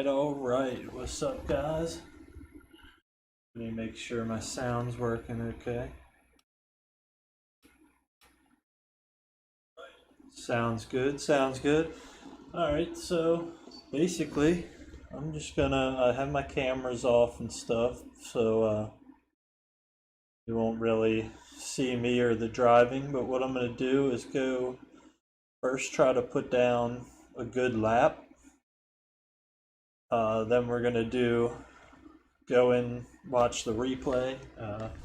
Alright. What's up, guys? Let me make sure my sound's working okay. Sounds good, sounds good. Alright, so basically, I'm just gonna have my cameras off and stuff, so you won't really see me or the driving, but what I'm gonna do is go first try to put down a good lap. Then we're gonna go and watch the replay,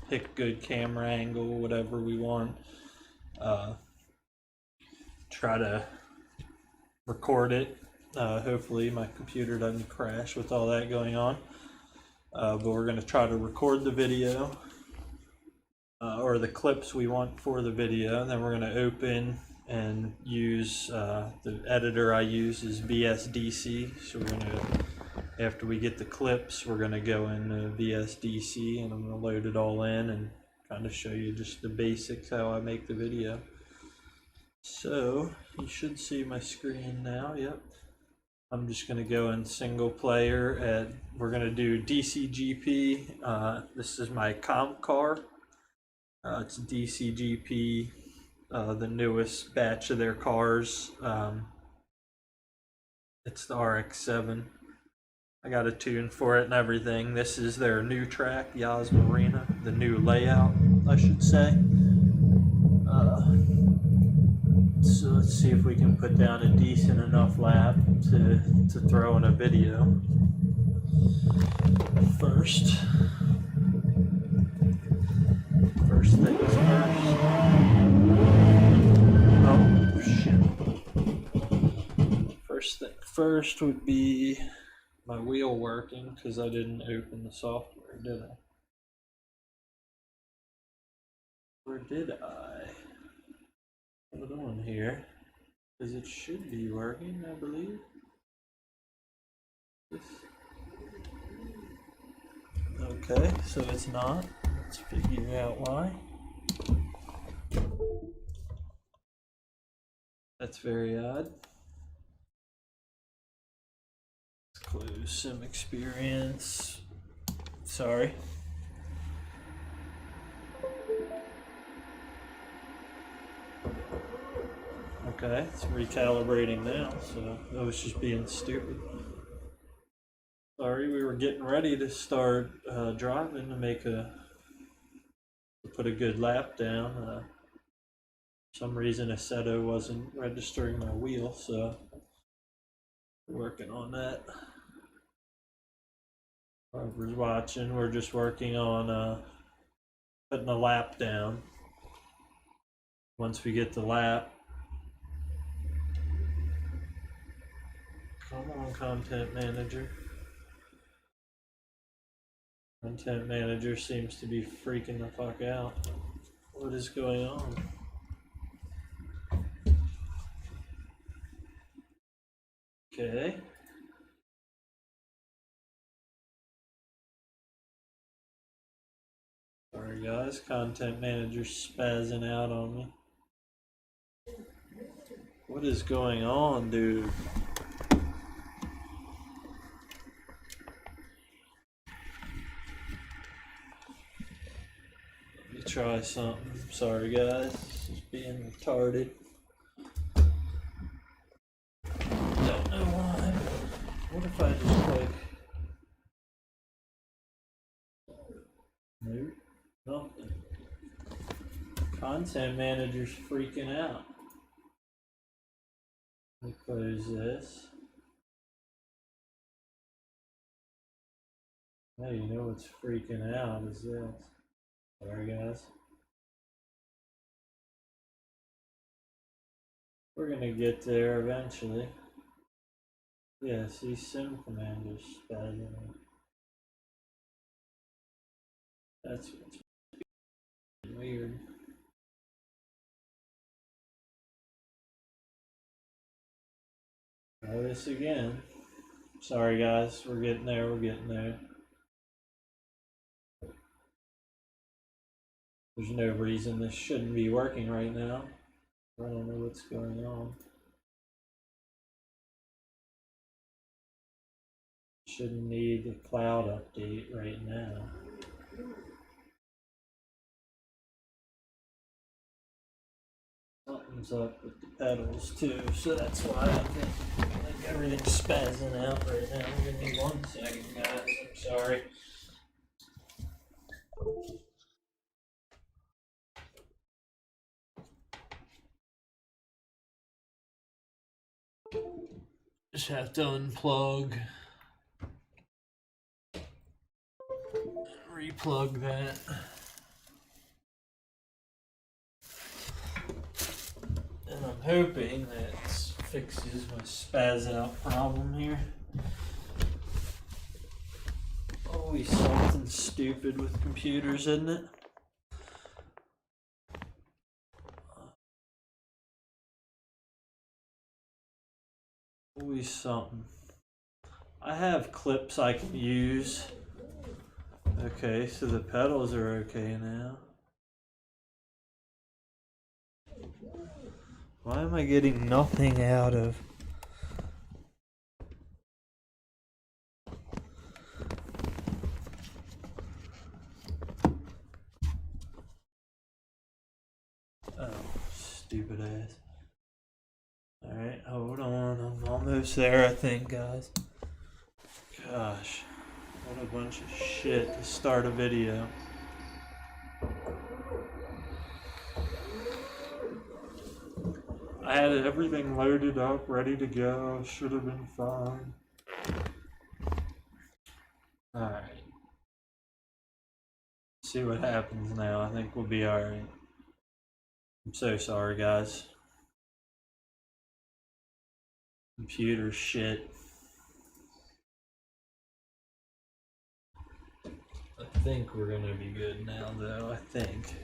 pick good camera angle, whatever we want. Try to record it. Hopefully my computer doesn't crash with all that going on. But we're going to try to record the video or the clips we want for the video. And then we're going to open and use the editor I use is VSDC. So we're going to, after we get the clips, we're going to go in VSDC and I'm going to load it all in and kind of show you just the basics how I make the video. So you should see my screen now. Yep. I'm just going to go in single player we're going to do DCGP. This is my comp car. It's DCGP, the newest batch of their cars. It's the RX-7. I got a tune for it and everything. This is their new track, Yas Marina, the new layout, I should say. So let's see if we can put down a decent enough lap to throw in a video. First things first. Oh shit. First thing first would be my wheel working because I didn't open the software, did I? Or did I? Hold on here, because it should be working, I believe. Okay, so it's not. Let's figure out why. That's very odd. Let's close Sim Experience. Sorry. Okay, it's recalibrating now, so I was just being stupid. Sorry, we were getting ready to start driving to put a good lap down. For some reason Assetto wasn't registering my wheel, so we're working on that. Whoever's watching, we're just working on putting a lap down. Once we get the lap, come on, Content Manager. Content Manager seems to be freaking the fuck out. What is going on? Okay. Sorry guys, Content Manager's spazzing out on me. What is going on, dude? Let me try something. Sorry guys, this is being retarded. Don't know why. What if I just click? Nope, nothing. Content Manager's freaking out. Let me close this. Now you know what's freaking out is this. Sorry guys. We're gonna get there eventually. Yeah, see, Sim Commander's spazzing out. That's what's weird. Try this again. Sorry guys, we're getting there, There's no reason this shouldn't be working right now. I don't know what's going on. shouldn't need the cloud update right now. Something's up with the pedals too, so that's why I think everything's spazzing out right now. Give me 1 second, guys. I'm sorry. Just have to unplug and replug that. And I'm hoping that fixes my spaz out problem here. Always something stupid with computers, isn't it? Always something. I have clips I can use. Okay, so the pedals are okay now. Why am I getting nothing out of? Oh, stupid ass. Alright, hold on. I'm almost there, I think, guys. Gosh, what a bunch of shit to start a video. I had everything loaded up, ready to go. Should have been fine. Alright. See what happens now. I think we'll be alright. I'm so sorry, guys. Computer shit. I think we're gonna be good now, though. I think.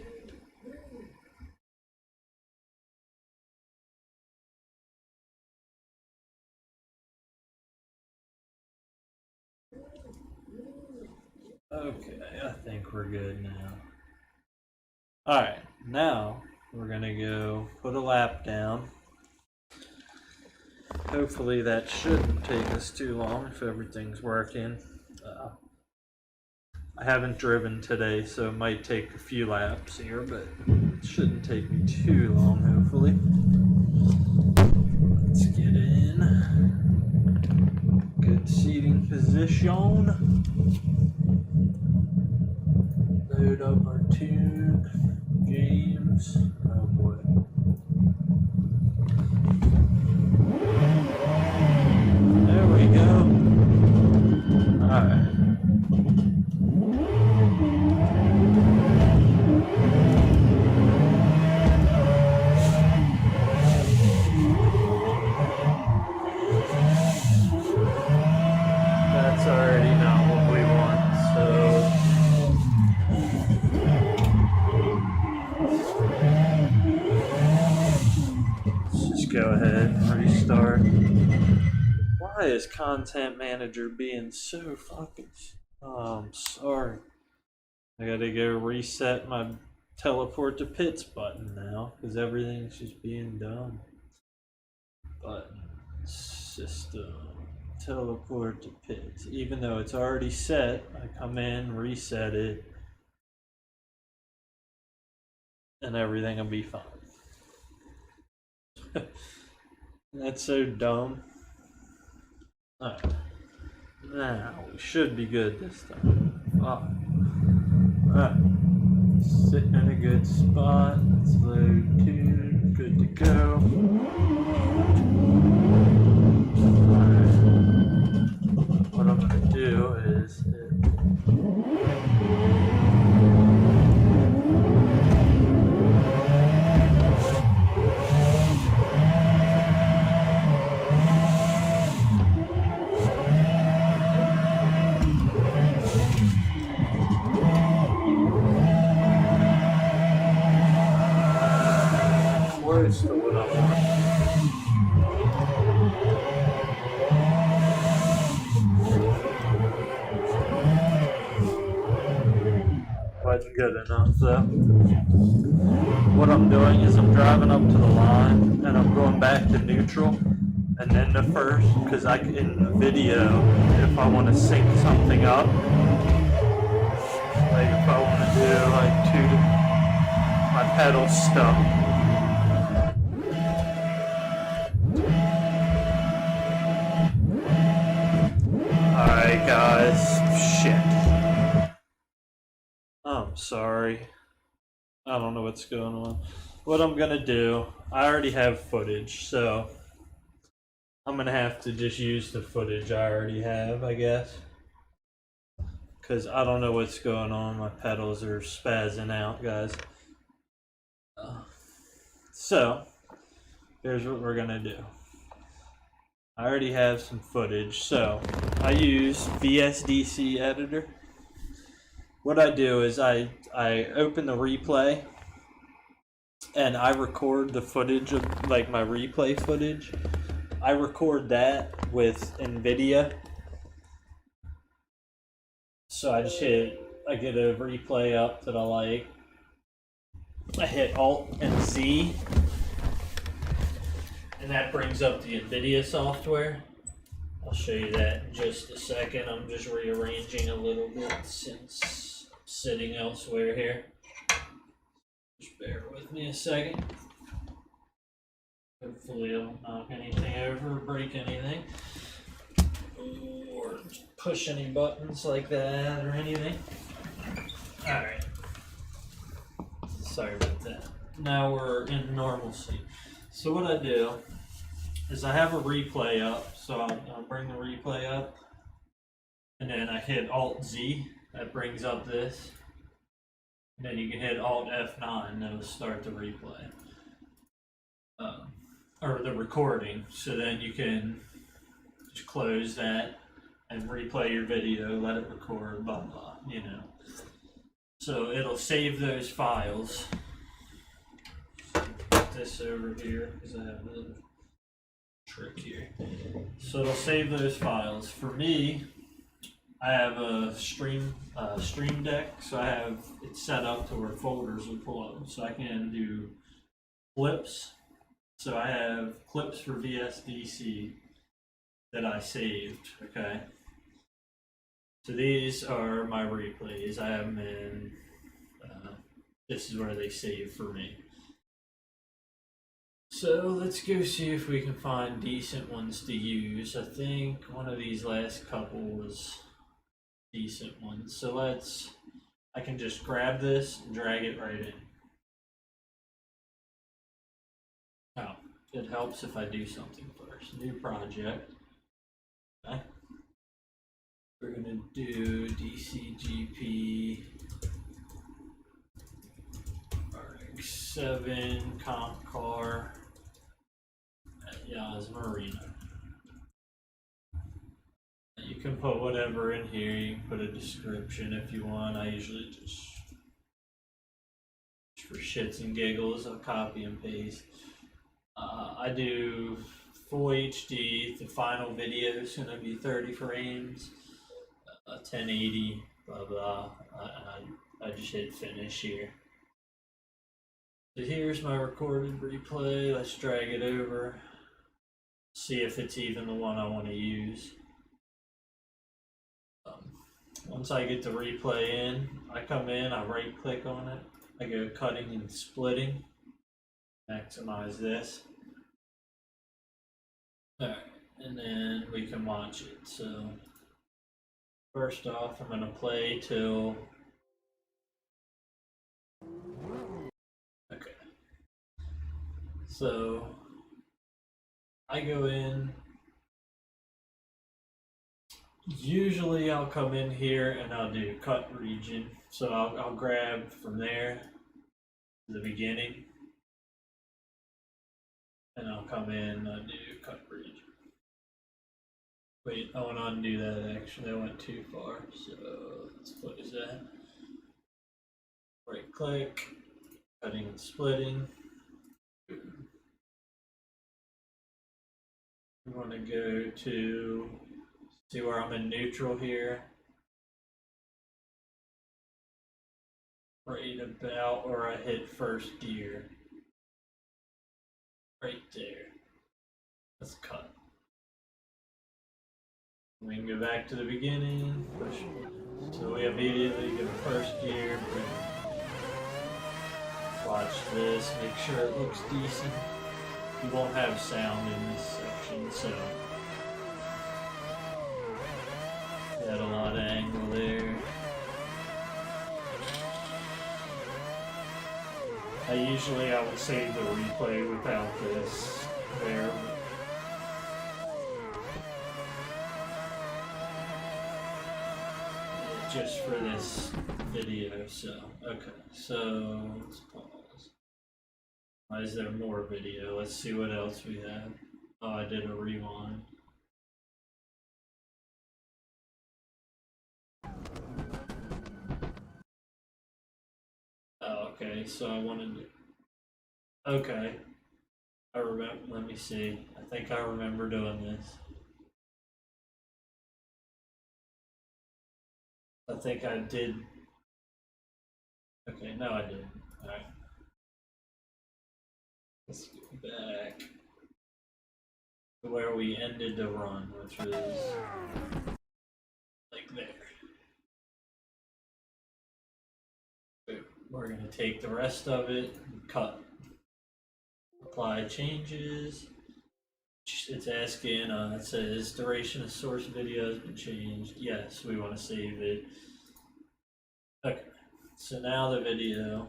Okay, I think we're good now. Alright, now we're gonna go put a lap down. Hopefully that shouldn't take us too long if everything's working. I haven't driven today, so it might take a few laps here, but it shouldn't take me too long, hopefully. Let's get in. Good seating position. Load up our tube. James. Oh boy. There we go. Alright. That's already not what we want, so let's just go ahead and restart. Why is Content Manager being so fucking... Oh, I'm sorry. I gotta go reset my teleport to pits button now, because everything's just being done. Button, system, teleport to pits. Even though it's already set, I come in, reset it, and everything will be fine. That's so dumb. Alright. Now, we should be good this time. Alright. Sitting in a good spot. Let's load tune. Good to go. Alright. What I'm going to do is... Where's the what I want? Wasn't good enough though. What I'm doing is I'm driving up to the line and I'm going back to neutral, and then the first, because in the video, if I want to sync something up, like if I want to do like my pedal stuff. Alright guys, shit. I'm sorry. I don't know what's going on. What I'm gonna do, I already have footage, so I'm gonna have to just use the footage I already have, I guess. Because I don't know what's going on. My pedals are spazzing out, guys. So, here's what we're gonna do. I already have some footage, so I use VSDC editor. What I do is I open the replay and I record the footage of like my replay footage. I record that with NVIDIA. So I get a replay up that I like. I hit Alt and Z, and that brings up the NVIDIA software. I'll show you that in just a second. I'm just rearranging a little bit since I'm sitting elsewhere here. Just bear with me a second. Hopefully I don't knock anything over or break anything. Or push any buttons like that or anything. Alright. Sorry about that. Now we're in normalcy. So what I do is I have a replay up. So I'll bring the replay up. And then I hit Alt-Z. That brings up this. And then you can hit Alt-F9. That'll start the replay. Or the recording. So then you can just close that and replay your video, let it record, blah, blah, you know. So it'll save those files. Put this over here because I have a little trick here. So it'll save those files. For me, I have a stream deck, so I have it set up to where folders will pull up. So I can do clips. So I have clips for VSDC that I saved, okay? So these are my replays. I have them in, this is where they save for me. So let's go see if we can find decent ones to use. I think one of these last couple was decent ones. So I can just grab this and drag it right in. Now, it helps if I do something first. New project. Okay. We're gonna do DCGP RX7 comp car at Yas Marina. You can put whatever in here. You can put a description if you want. I usually just for shits and giggles, I'll copy and paste. I do full HD. The final video is gonna be 30 frames. 1080, blah blah. I just hit finish here. So here's my recorded replay. Let's drag it over. See if it's even the one I want to use. Once I get the replay in, I come in, I right click on it. I go cutting and splitting. Maximize this. Alright, and then we can watch it. So first off, I'm going to play till... Okay. So, I go in... Usually I'll come in here and I'll do cut region. So I'll grab from there to the beginning. And I'll come in and I'll do cut region. Wait, I want to undo that actually, I went too far, so let's close that. Right click, cutting and splitting. We want to go to, see where I'm in neutral here. Right about where I hit first gear. Right there. Let's cut. We can go back to the beginning. Push. So we immediately go first gear. Watch this. Make sure it looks decent. You won't have sound in this section, so got a lot of angle there. I would save the replay without this there. Just for this video, so okay, so let's pause. Why is there more video? Let's see what else we have. Oh, I did a rewind. Oh, okay, so I wanted to, okay, I remember, let me see, I think I remember doing this. I think I did. Okay, no, I didn't. Alright. Let's go back to where we ended the run, which was like there. We're going to take the rest of it and cut. Apply changes. It's asking, it says duration of source video has been changed. Yes, we want to save it. Okay, so now the video.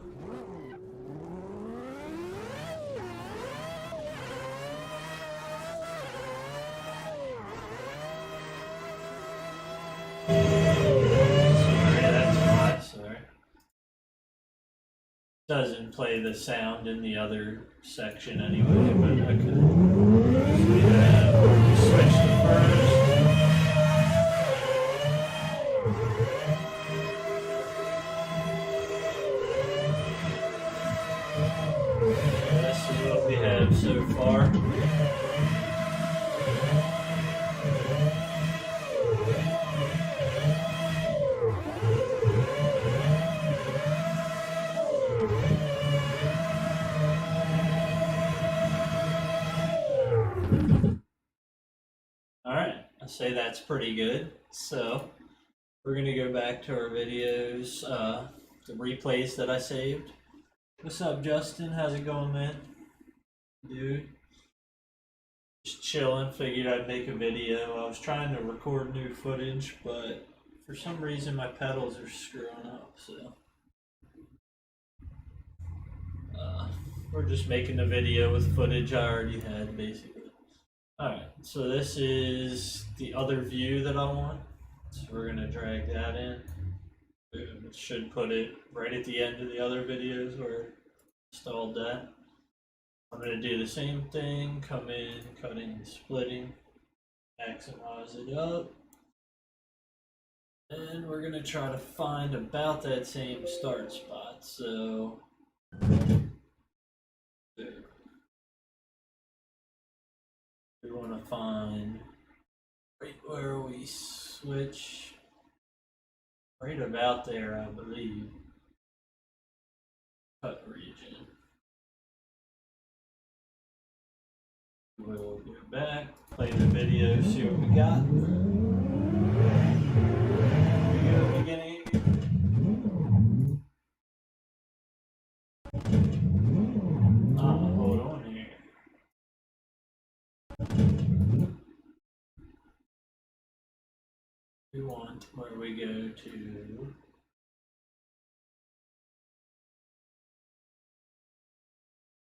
Sorry, that's why, sorry. Doesn't play the sound in the other section anyway, but okay. So we have switch to first. Let's see what we have so far. Alright, I say that's pretty good. So we're going to go back to our videos, the replays that I saved. What's up, Justin? How's it going, man? Dude. Just chilling, figured I'd make a video. I was trying to record new footage, but for some reason my pedals are screwing up, so we're just making the video with footage I already had, basically. Alright, so this is the other view that I want. So we're going to drag that in. Boom. It should put it right at the end of the other videos where I installed that. I'm going to do the same thing, come in, cutting, splitting, maximize it up. And we're going to try to find about that same start spot. So there. We want to find right where we switch, right about there, I believe. Cut region. We'll go back, play the video, see what we got. Here we go, beginning. Hold on here. We want where we go to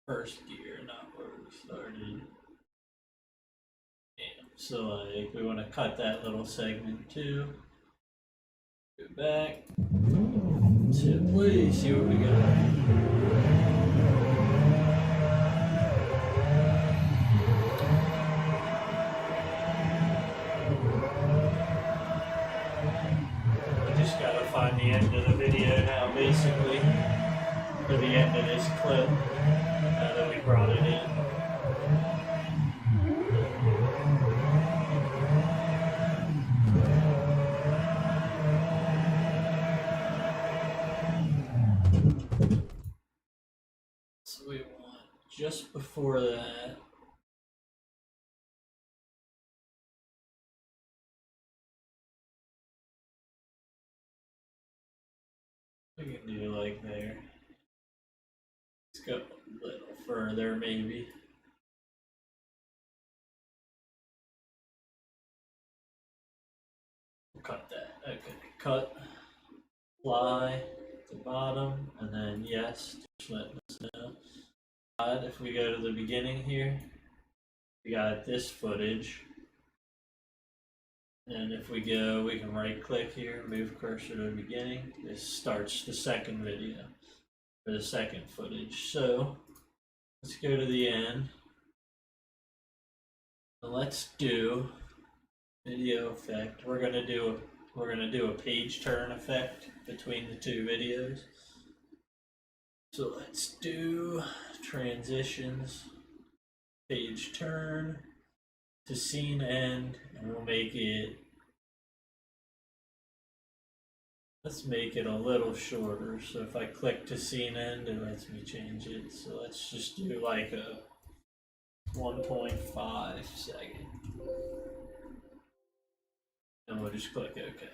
first gear, not where we started. So like we want to cut that little segment too. Go back. So please see what we got. Just gotta find the end of the video now, basically, or the end of this clip, now that we brought it in. So we want just before that. We can do like there. Let's go a little further, maybe. We'll cut that. Okay, cut, fly to bottom, and then yes, just letting us know. If we go to the beginning here, we got this footage. And if we go, we can right click here, move cursor to the beginning. This starts the second video, or the second footage. So let's go to the end. And let's do video effect. We're gonna do a page turn effect between the two videos. So let's do transitions, page turn to scene end, and we'll make it, let's make it a little shorter. So if I click to scene end, it lets me change it. So let's just do like a 1.5 second. And we'll just click OK.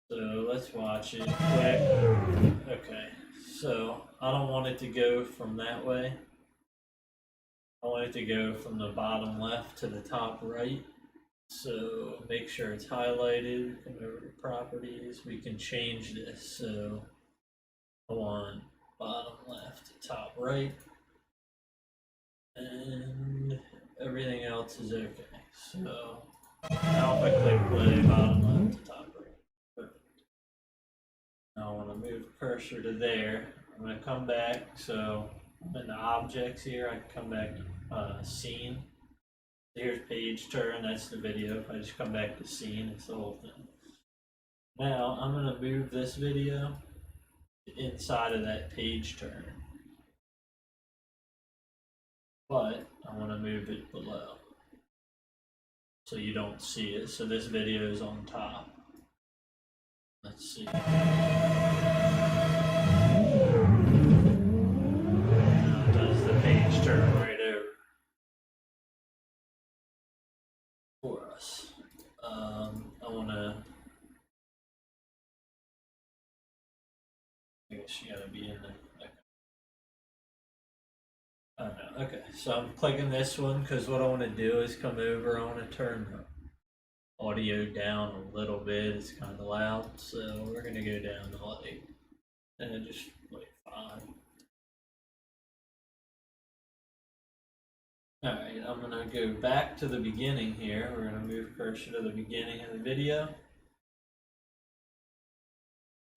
So let's watch it quick. Okay, so I don't want it to go from that way. I want it to go from the bottom left to the top right. So make sure it's highlighted. Come over to properties. We can change this. So I want bottom left to top right. And everything else is okay. So now if I click play, bottom left to top right. Perfect. Now I want to move cursor to there. I'm going to come back. So I'm in the objects here. I can come back to scene. Here's page turn. That's the video. If I just come back to scene, it's the whole thing. Now I'm going to move this video inside of that page turn. But I want to move it below so you don't see it. So this video is on top. Let's see. Now it does the page turn right over for us. I want to, I guess you got to be in the, oh no, okay, so I'm clicking this one because what I want to do is come over, I want to turn the audio down a little bit, it's kind of loud, so we're going to go down to like, just like 5. Alright, I'm going to go back to the beginning here, we're going to move cursor to the beginning of the video.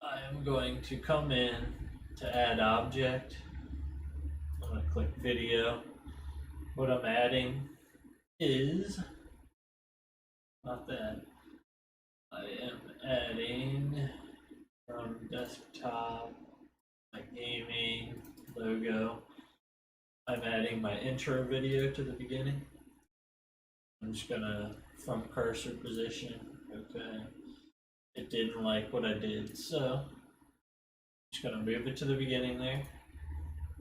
I am going to come in to add object. I'm going to click video. What I'm adding is, not that, I am adding from desktop, my gaming logo. I'm adding my intro video to the beginning. I'm just going to, from cursor position, okay. It didn't like what I did, so I'm just going to move it to the beginning there.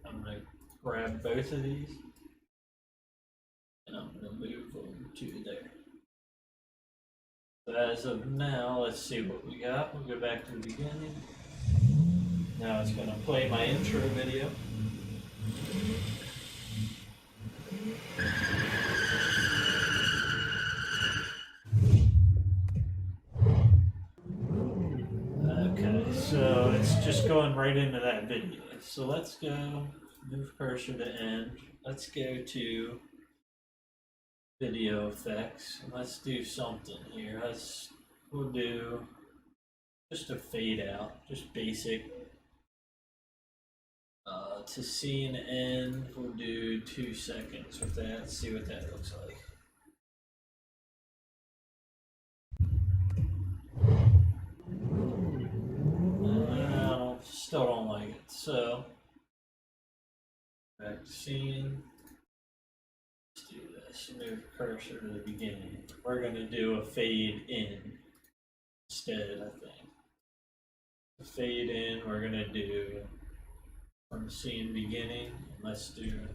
I'm going to grab both of these and I'm going to move them to there. So as of now, let's see what we got. We'll go back to the beginning. Now it's going to play my intro video. Okay, so it's just going right into that video. So let's go, move cursor to end. Let's go to video effects. And let's do something here. We'll do just a fade out, just basic. To scene end, we'll do 2 seconds with that, see what that looks like. I still don't like it, so back to scene. Let's do this, move cursor to the beginning. We're going to do a fade in instead, I think. The fade in, we're going to do from scene beginning, let's do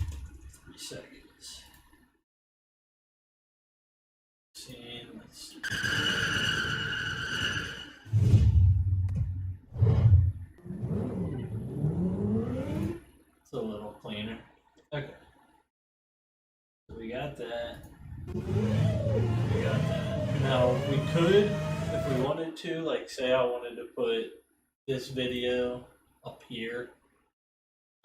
3 seconds. Scene, let's got that. We got that. Now we could, if we wanted to, like say I wanted to put this video up here,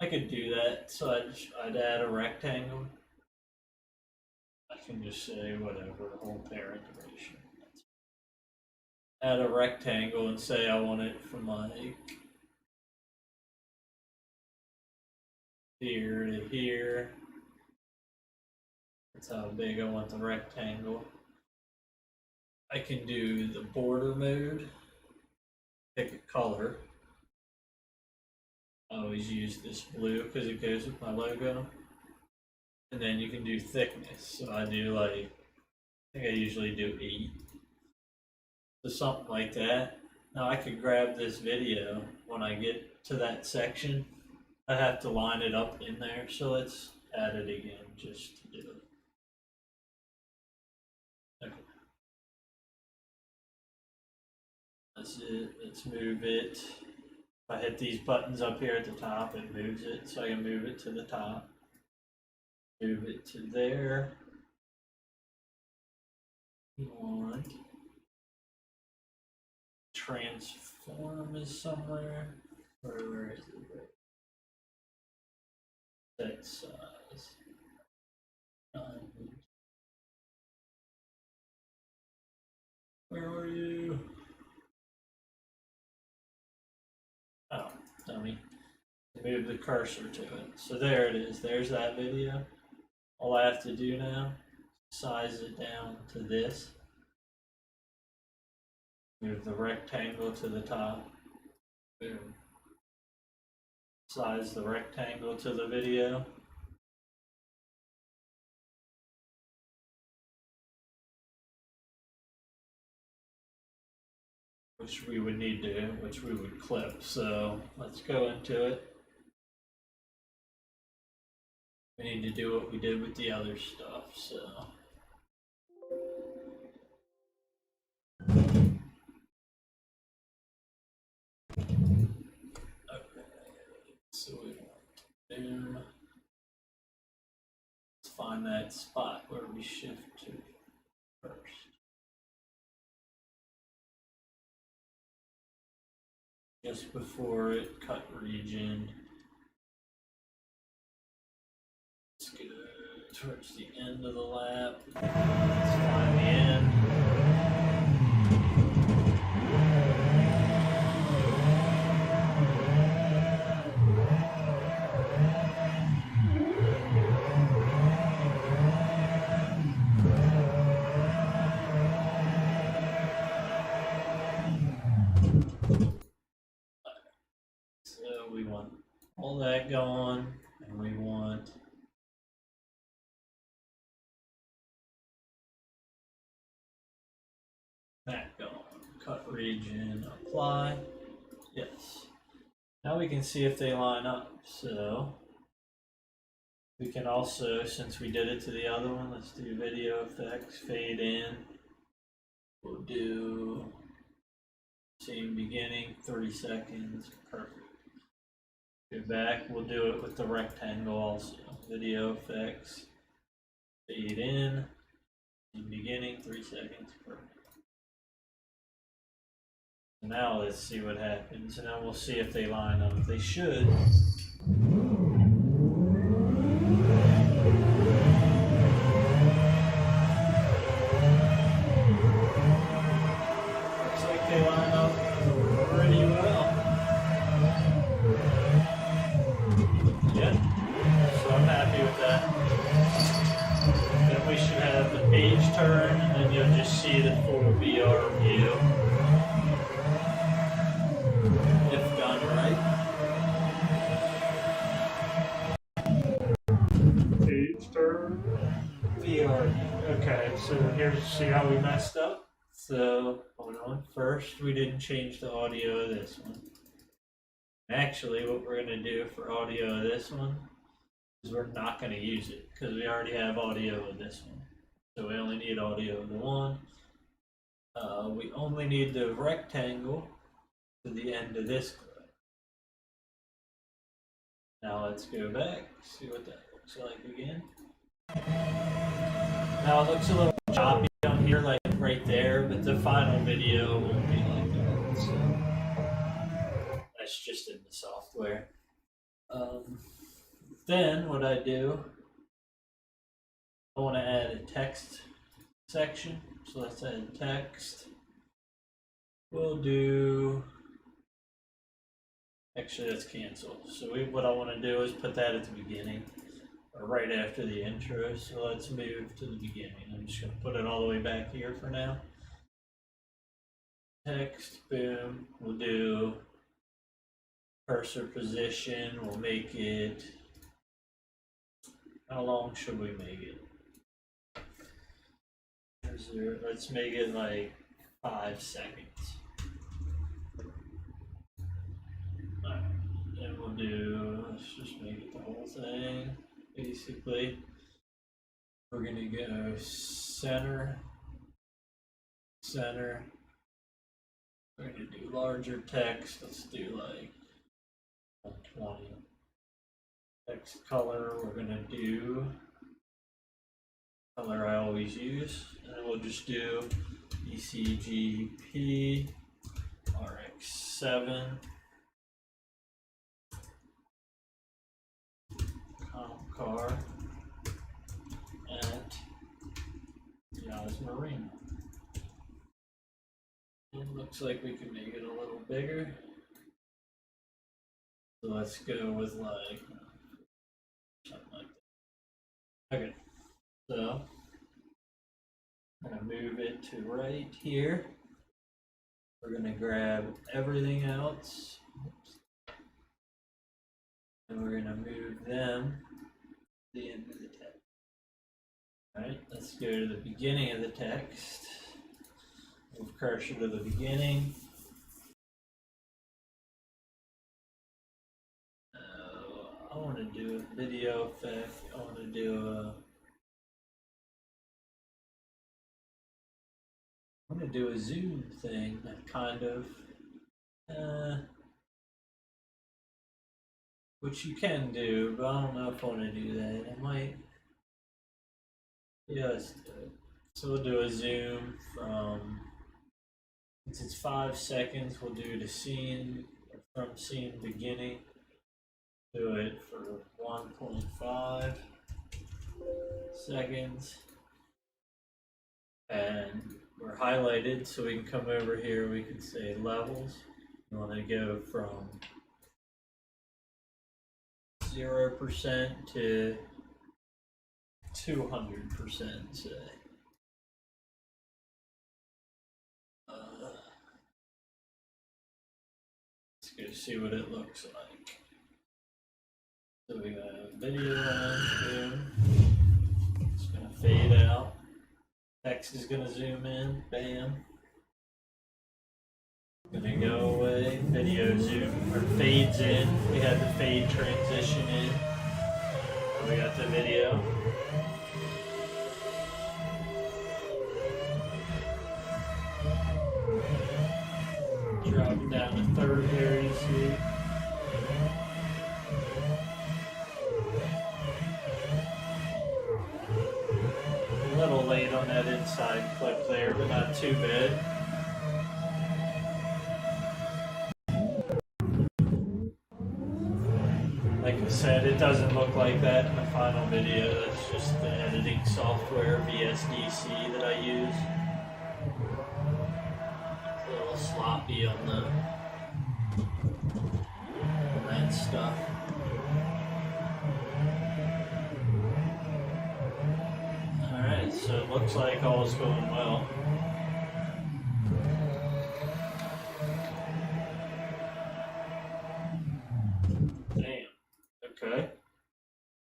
I could do that. So I'd add a rectangle. I can just say whatever, whole parent duration. Add a rectangle and say I want it from like here to here. That's how big I want the rectangle. I can do the border mode, pick a color. I always use this blue because it goes with my logo. And then you can do thickness. So I do like, I think I usually do 8. So something like that. Now I could grab this video when I get to that section. I have to line it up in there. So let's add it again just to do it. Okay. That's it. Let's move it. If I hit these buttons up here at the top, it moves it. So I can move it to the top. Move it to there. We want transform is somewhere. Where is it? That size. Where are you? Oh, dummy. Move the cursor to it. So there it is. There's that video. All I have to do now, size it down to this. Move the rectangle to the top. Boom. Size the rectangle to the video. Which we would need to, which we would clip. So let's go into it. We need to do what we did with the other stuff, so. Okay, so we want boom. Let's find that spot where we shift to first. Just before it, cut region. Let's go towards the end of the lap. Let's find the end. So we want all that going, and we want that going. Cut region, apply. Yes. Now we can see if they line up. So we can also, since we did it to the other one, let's do video effects, fade in. We'll do same beginning, 30 seconds, perfect. Go back, we'll do it with the rectangle also. Video effects, fade in, beginning, 3 seconds, perfect. Now let's see what happens, and then we'll see if they line up. They should. Looks like they line up pretty well. Yeah, so I'm happy with that. Then we should have the page turn, and then you'll just see the full VR view. If done right. Page turn. VR. Okay, so here's see how we messed up. So hold on. First, we didn't change the audio of this one. Actually, what we're going to do for audio of this one is we're not going to use it because we already have audio of this one. So we only need audio of the one. We only need the rectangle to the end of this clip. Now let's go back, see what that looks like again. Now it looks a little choppy on here, like right there, but the final video won't be like that. So that's just in the software. Then what I do, I want to add a text section. So let's add text. We'll do, actually let's cancel. So what I want to do is put that at the beginning, or right after the intro. So let's move to the beginning. I'm just going to put it all the way back here for now. Text, boom. We'll do cursor position. We'll make it, how long should we make it? Let's make it like 5 seconds. Alright, then we'll do, let's just make it the whole thing. Basically, we're gonna go center, center. We're gonna do larger text. Let's do like 120. Text color, we're gonna do color I always use, and then we'll just do ECGP RX7 comp car at Marine. It looks like we can make it a little bigger. So let's go with like something like that. Okay, so I'm gonna move it to right here. We're gonna grab everything else. And we're gonna move them to the end of the text. Alright, let's go to the beginning of the text. Move cursor to the beginning. I want to do a video effect. I want to do a zoom thing, that kind of, which you can do, but I don't know if I want to do that. I might, yeah, let's do it. So we'll do a zoom from, since it's 5 seconds, we'll do the scene, from scene beginning. Do it for 1.5 seconds. And we're highlighted, so we can come over here, we can say levels. We want to go from 0% to 200%, say. Let's go see what it looks like. So we got a video on, boom. It's gonna fade out. Text is gonna zoom in, bam. Gonna go away, video zoom, or fades in. We had the fade transition in. We got the video. Drop it down to third here, you see. A little late on that inside clip there, but not too bad. Like I said, it doesn't look like that in the final video. That's just the editing software, VSDC, that I use. It's a little sloppy on that stuff. Alright, so it looks like all is going well. Damn. Okay.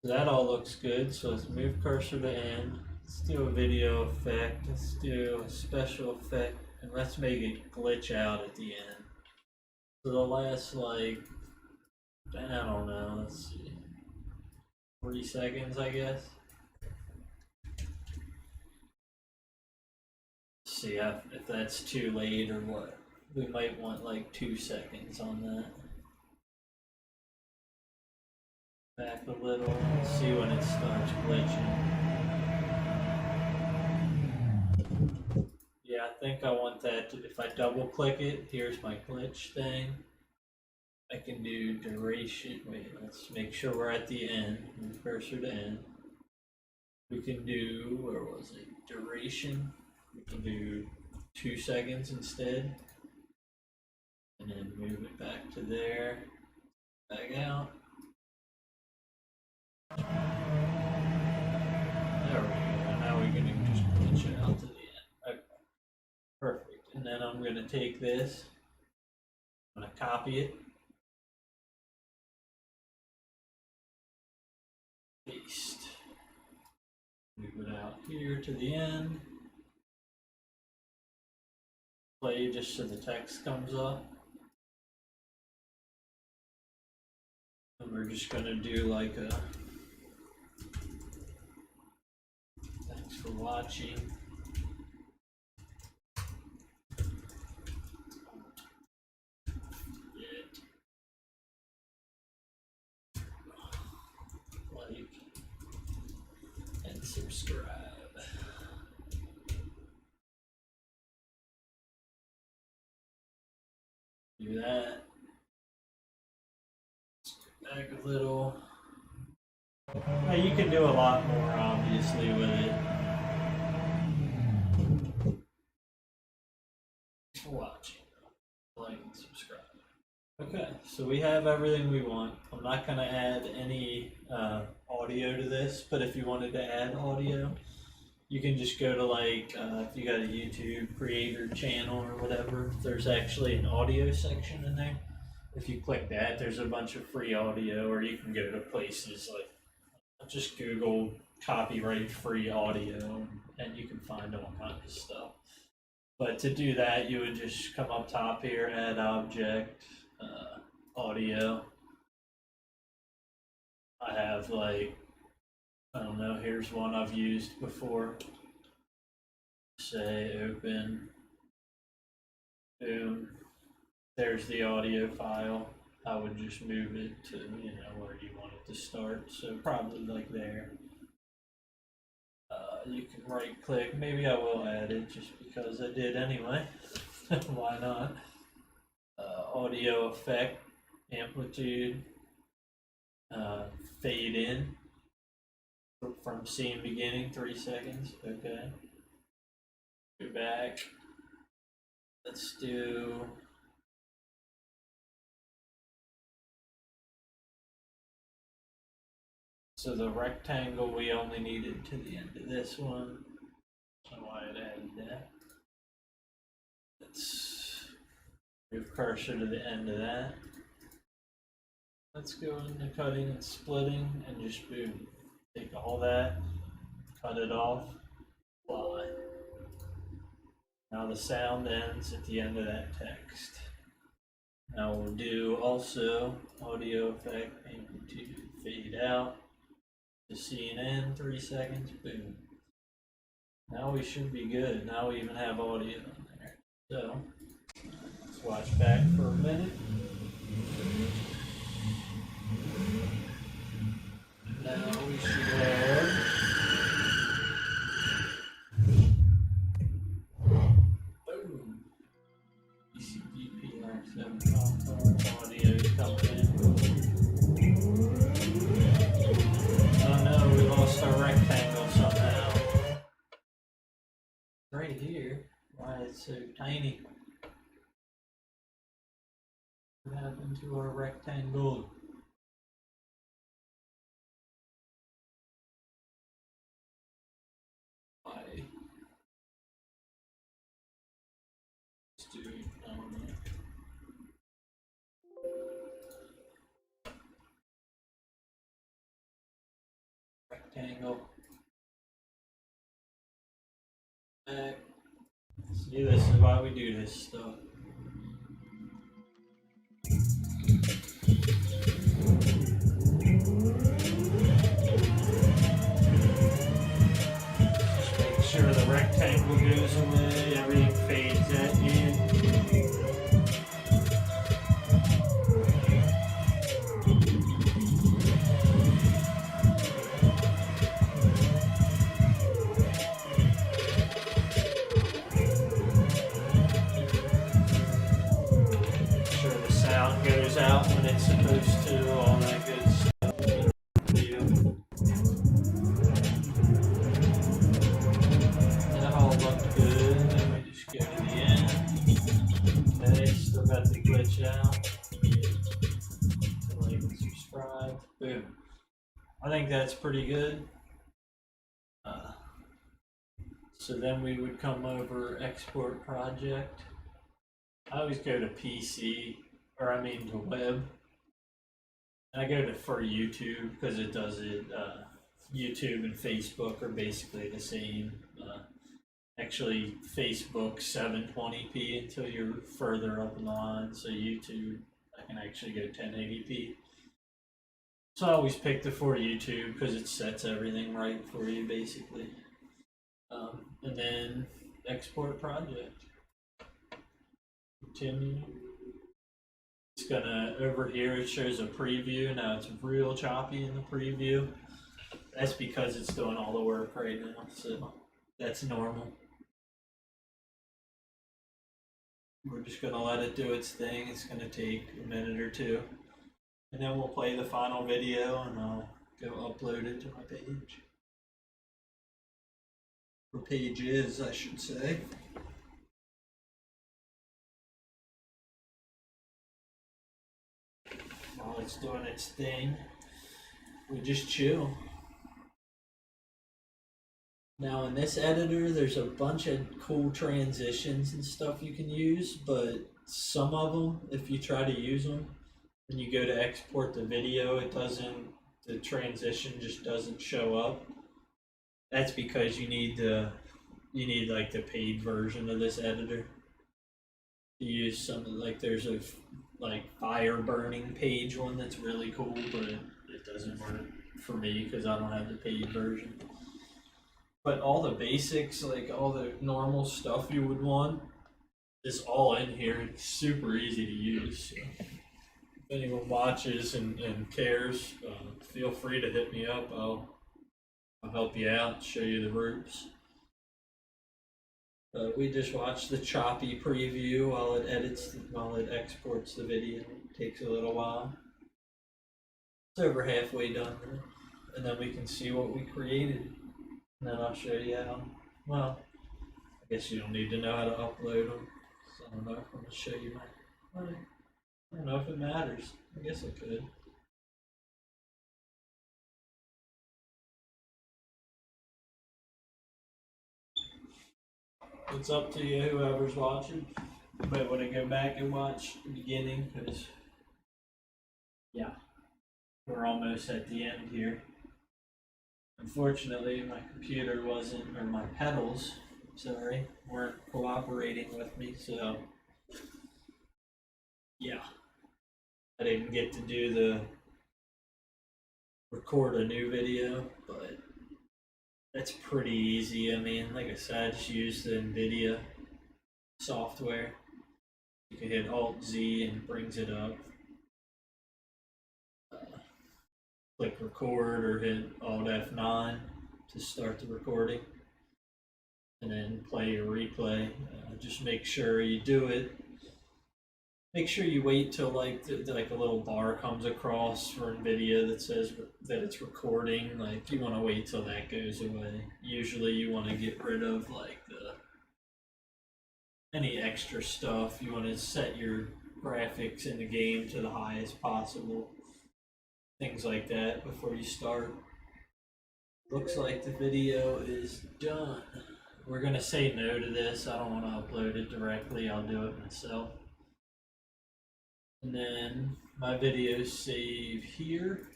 That all looks good, so let's move cursor to end. Let's do a video effect. Let's do a special effect, and let's make it glitch out at the end. So the last, like, I don't know, let's see, 40 seconds, I guess. See if that's too late or what. We might want like 2 seconds on that. back a little, see when it starts glitching. Yeah, I think I want that to, if I double click it, here's my glitch thing. I can do duration. Wait, let's make sure we're at the end. Move cursor to end. We can do, where was it? Duration. We can do 2 seconds instead. And then move it back to there. Back out. There we go. Now we're going to just glitch it out to the end. Okay. Perfect. And then I'm going to take this. I'm going to copy it. Paste. Move it out here to the end. Play just so the text comes up. And we're just going to do like a thanks for watching. Like and subscribe. Do that. Back a little. Now you can do a lot more obviously with it. Thanks for watching. Like and subscribe. Okay, so we have everything we want. I'm not going to add any audio to this, but if you wanted to add audio, you can just go to like, if you got a YouTube creator channel or whatever, there's actually an audio section in there. If you click that, there's a bunch of free audio, or you can go to places like, just Google copyright free audio, and you can find all kinds of stuff. But to do that, you would just come up top here, add object, audio. I have like, I don't know, here's one I've used before. Say open, boom, there's the audio file. I would just move it to, you know, where you want it to start. So probably like there. You can right click, maybe I will add it just because I did anyway. Why not? Audio effect, amplitude, fade in from scene beginning, 3 seconds. Okay. Go back. Let's do so the rectangle we only needed to the end of this one. I don't know why it added that. Let's move cursor to the end of that. Let's go into cutting and splitting and just boom. Take all that, cut it off, apply. Now the sound ends at the end of that text. Now we'll do also audio effect, amplitude, fade out. The scene in, 3 seconds, boom. Now we should be good. Now we even have audio in there. So, let's watch back for a minute. Now we should have boom. ECDP R7 audio coming in. Oh no, we lost our rectangle somehow. Right here. Why it's so tiny? What happened to our rectangle? Why? Let's do rectangle. Back. See, this is why we do this stuff. Just make sure the rectangle goes away, everything fades at you. sound goes out when it's supposed to, all that good stuff. That all looked good. Then we just go to the end. Okay, still got the glitch out. Like and subscribe. Boom. I think that's pretty good. So then we would come over export project. I always go to PC, or I mean to web. And I go to for YouTube because it does it. YouTube and Facebook are basically the same. Actually, Facebook 720p until you're further up in the line. So YouTube, I can actually go 1080p. So I always pick the for YouTube because it sets everything right for you basically. And then export project. Continue. It's gonna, over here it shows a preview. Now it's real choppy in the preview. That's because it's doing all the work right now, so that's normal. We're just gonna let it do its thing. It's gonna take a minute or two. And then we'll play the final video and I'll go upload it to my page. Or pages, I should say. While it's doing its thing, we just chill. Now in this editor, there's a bunch of cool transitions and stuff you can use, but some of them, if you try to use them, when you go to export the video, it doesn't, the transition just doesn't show up. That's because you need like the paid version of this editor. You use something like there's a like fire burning page one that's really cool, but it doesn't work for me because I don't have the paid version. But all the basics, like all the normal stuff you would want, is all in here. It's super easy to use. So if anyone watches and cares, feel free to hit me up. I'll help you out, show you the ropes. We just watched the choppy preview while it edits, while it exports the video. It takes a little while. It's over halfway done now. And then we can see what we created. And then I'll show you how, well, I guess you don't need to know how to upload them. So I don't know if I'm going to show you my, I don't know if it matters. I guess I could. It's up to you, whoever's watching. You might want to go back and watch the beginning because, yeah, we're almost at the end here. Unfortunately, my computer wasn't, or my pedals, sorry, weren't cooperating with me, so yeah, I didn't get to do the record a new video, but that's pretty easy. I mean, like I said, I just use the NVIDIA software. You can hit Alt-Z and it brings it up. Click record or hit Alt F9 to start the recording. And then play or replay. Just make sure you do it. Make sure you wait till like a little bar comes across for NVIDIA that says that it's recording. Like you want to wait till that goes away. Usually you want to get rid of like any extra stuff. You want to set your graphics in the game to the highest possible. Things like that before you start. Looks like the video is done. We're gonna say no to this. I don't want to upload it directly. I'll do it myself. And then my videos save here.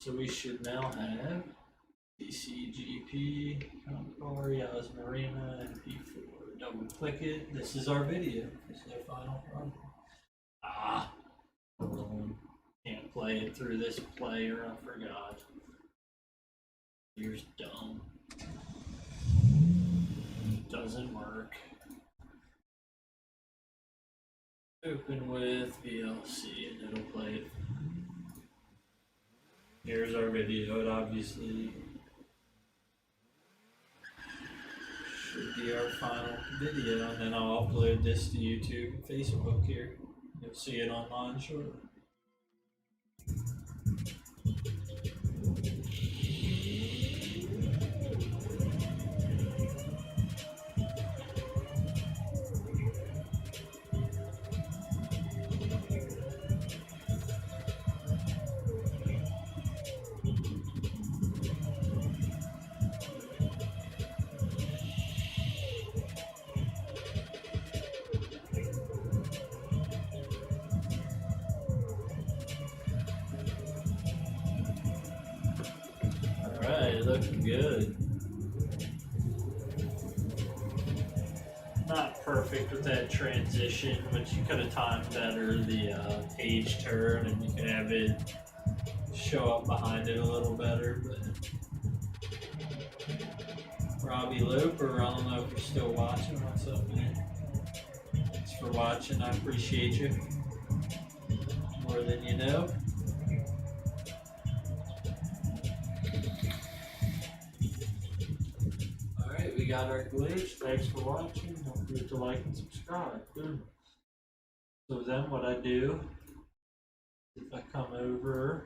So we should now have TCGP, Yas Marina, MP4. Double click it. This is our video. This is our final product. Can't play it through this player, I forgot. Here's dumb. Doesn't work. Open with VLC and it'll play it. Here's our video. It obviously should be our final video, and then I'll upload this to YouTube and Facebook here. You'll see it online shortly. Alright, looking good. Not perfect with that transition, but you could have timed better the page turn, and you could have it show up behind it a little better. But Robbie Loper, I don't know if you're still watching. What's up, man? Thanks for watching. I appreciate you more than you know. Alright, we got our glitch. Thanks for watching. Don't forget to like and subscribe. Good. So then what I do, if I come over,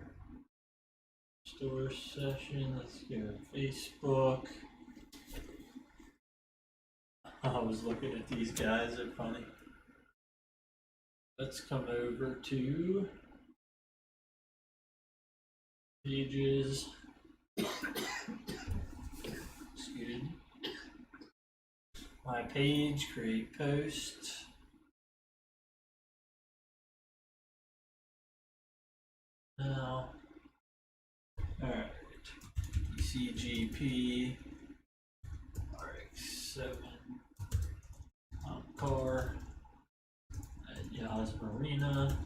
store session, let's go to Facebook. I was looking at these guys, they're funny. Let's come over to pages. Excuse me. My page, create post. Now, alright, CGP, RX7, car, at Yas Marina.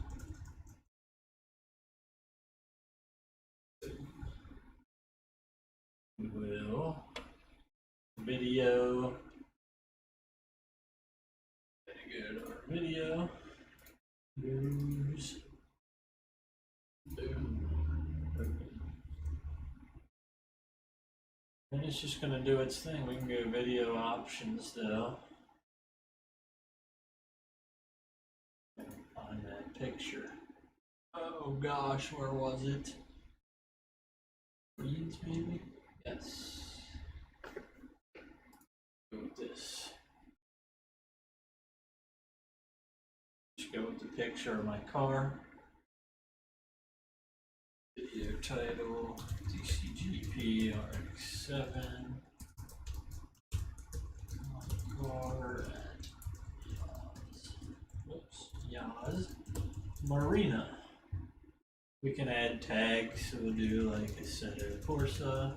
We will video. Go to our video. News. Boom. And it's just going to do its thing. We can go video options though. Find that picture. Oh gosh, where was it? Reads maybe? Yes. Go with this. Just go with the picture of my car. Video title, DCGP RX7, car at Yas Marina. We can add tags, so we'll do like a Assetto Corsa,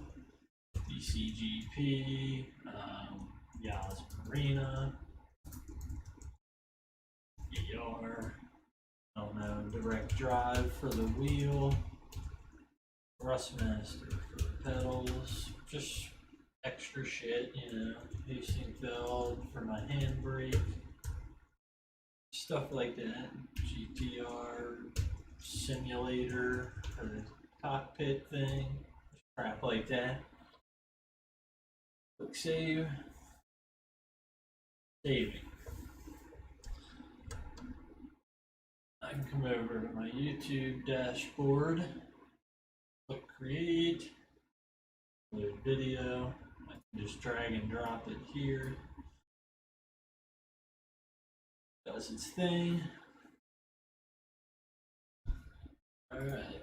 DCGP, Yas Marina, ER, I don't know, direct drive for the wheel. Thrustmaster for pedals, just extra shit, you know, Huesinkveld for my handbrake, stuff like that, GTR simulator for the cockpit thing, crap like that. Click save, saving. I can come over to my YouTube dashboard. Click create, load video. I can just drag and drop it here. Does its thing. Alright.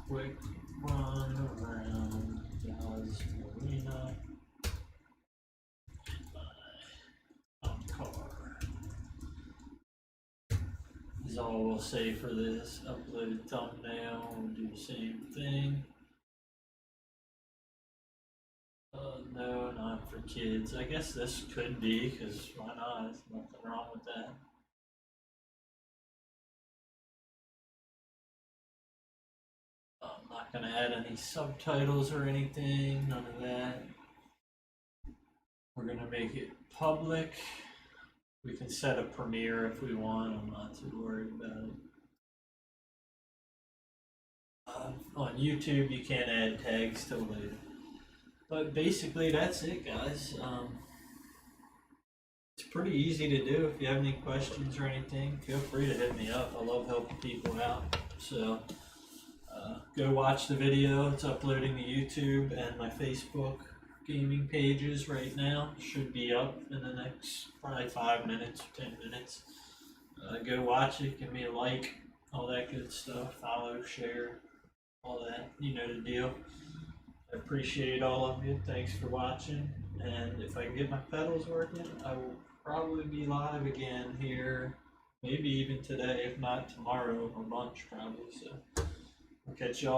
Quick run around Yas Marina. Is all we'll say for this. Upload thumbnail, we'll do the same thing. No, not for kids. I guess this could be, because why not? There's nothing wrong with that. I'm not going to add any subtitles or anything, none of that. We're going to make it public. We can set a premiere if we want. I'm not too worried about it. On YouTube, you can't add tags till later. But basically, that's it, guys. It's pretty easy to do. If you have any questions or anything, feel free to hit me up. I love helping people out. So go watch the video. It's uploading to YouTube and my Facebook gaming pages right now. Should be up in the next probably 5 minutes or 10 minutes. Go watch it, give me a like, all that good stuff. Follow, share, all that. You know the deal. I appreciate all of you. Thanks for watching. And if I can get my pedals working, I will probably be live again here, maybe even today, if not tomorrow, a bunch probably. So I'll catch y'all